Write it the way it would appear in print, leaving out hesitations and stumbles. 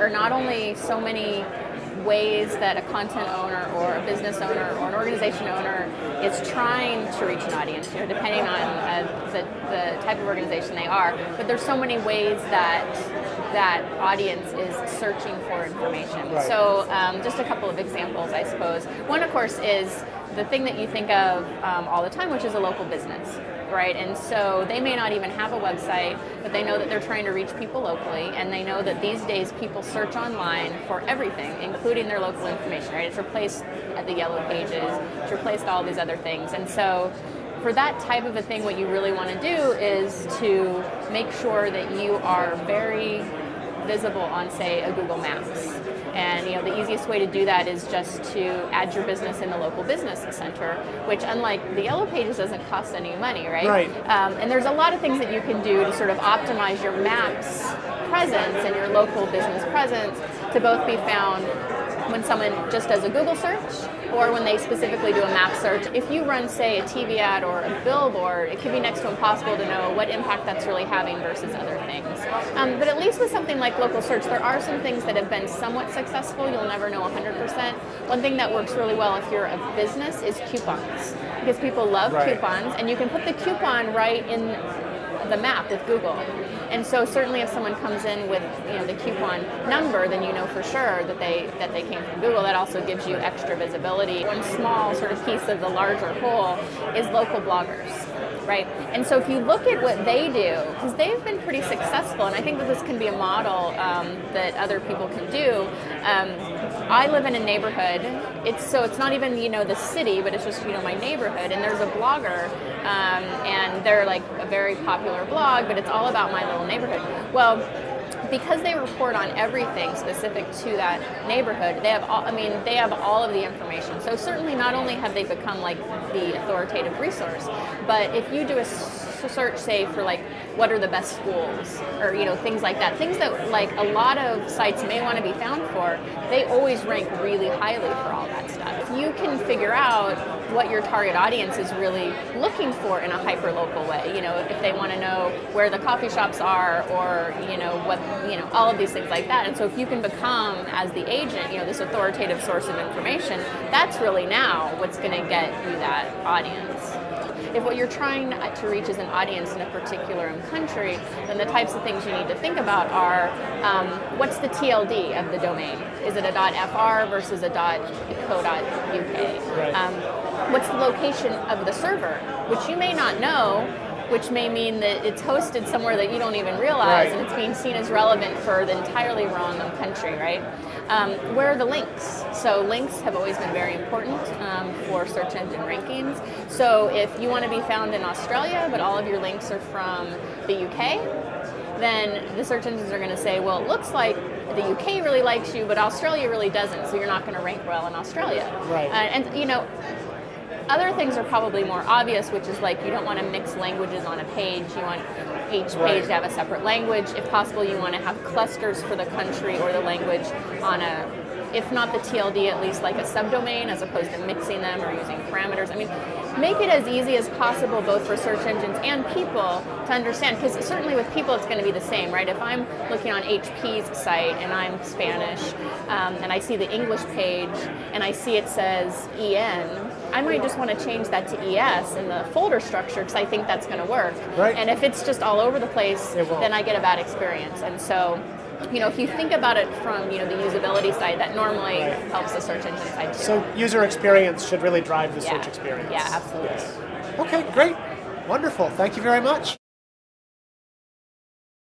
are not only so many ways that a content owner or a business owner or an organization owner is trying to reach an audience, depending on the type of organization they are, but there's so many ways that that audience is searching for information. Right. So just a couple of examples, I suppose. One, of course, is the thing that you think of all the time, which is a local business. Right, and so they may not even have a website, but they know that they're trying to reach people locally, and they know that these days people search online for everything, including their local information, right? It's replaced the yellow pages, it's replaced all these other things, and so for that type of a thing, what you really want to do is to make sure that you are very visible on, say, a Google Maps. And the easiest way to do that is just to add your business in the local business center, which, unlike the yellow pages, doesn't cost any money, right? Right. And there's a lot of things that you can do to sort of optimize your Maps presence and your local business presence to both be found when someone just does a Google search or when they specifically do a map search. If you run, say, a TV ad or a billboard, it can be next to impossible to know what impact that's really having versus other things. But at least with something like local search, there are some things that have been somewhat successful. You'll never know 100%. One thing that works really well if you're a business is coupons, because people love coupons, and you can put the coupon right in the map with Google. And so certainly if someone comes in with the coupon number, then you know for sure that they came from Google. That also gives you extra visibility. One small sort of piece of the larger whole is local bloggers, right? And so if you look at what they do, because they've been pretty successful, and I think that this can be a model that other people can do. I live in a neighborhood. It's not even the city, but it's just my neighborhood. And there's a blogger, and they're like a very popular blog, but it's all about my little neighborhood. Well, because they report on everything specific to that neighborhood, they have all of the information. So certainly not only have they become like the authoritative resource, but if you do a search, say, for like what are the best schools or things like that, things that like a lot of sites may want to be found for, they always rank really highly for all that stuff. If you can figure out what your target audience is really looking for in a hyper-local way, if they want to know where the coffee shops are or what all of these things like that. And so if you can become, as the agent, this authoritative source of information, that's really now what's going to get you that audience. If what you're trying to reach is an audience in a particular country, then the types of things you need to think about are what's the TLD of the domain? Is it a .fr versus a .co.uk? Right. What's the location of the server, which you may not know, which may mean that it's hosted somewhere that you don't even realize, and it's being seen as relevant for the entirely wrong country, right? Where are the links? So links have always been very important for search engine rankings. So if you want to be found in Australia, but all of your links are from the UK, then the search engines are going to say, well, it looks like the UK really likes you, but Australia really doesn't, so you're not going to rank well in Australia. Right. Other things are probably more obvious, which is like you don't want to mix languages on a page. You want each page to have a separate language. If possible, you want to have clusters for the country or the language on if not the TLD, at least like a subdomain, as opposed to mixing them or using parameters. I mean, make it as easy as possible both for search engines and people to understand, because certainly with people it's going to be the same, right? If I'm looking on HP's site and I'm Spanish and I see the English page and I see it says EN, I might just want to change that to ES in the folder structure because I think that's going to work. Right. And if it's just all over the place, then I get a bad experience. And so, if you think about it from the usability side, that normally helps the search engine side too. So user experience should really drive the search experience. Yeah, absolutely. Yes. Okay, great. Wonderful. Thank you very much.